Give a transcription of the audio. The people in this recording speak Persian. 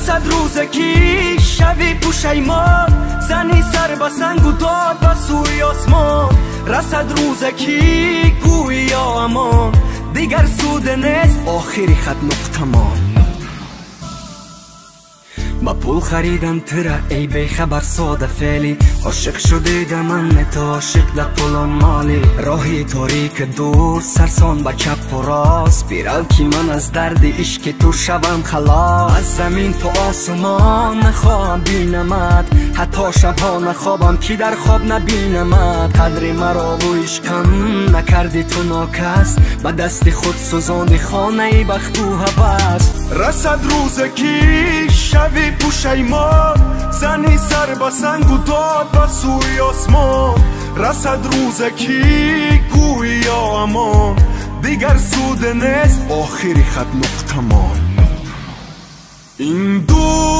رسد روزکی شوی پشیمان، زنی سر به سنگ و داد به سوی آسمان. رسد روزکی گویی یا امان، دیگر سود نیست آخری خط نقطه مان. با پول خریدن تره ای بیخبر ساده فعلی، عاشق شده ده من تو عاشق ده پول و مالی. راهی تاریک دور سرسان با چپ و راست، بیرال که من از درد عشق تو شوم خلاص. از زمین تو آسمان نخواهم بینمت، حتی شبها نخوابم که در خواب نبینمت. قدر مرا و عشقم نکردی تو ناکس، با دست خود سوزاندی خانه بخت و هوس. رسد روزکی شوی پشیمان، زنی سر به سنگ و داد به سوی آسمان. رسد روزکی گویی یا امان، دیگر سود نیست آخری خط نقطه مان. این دو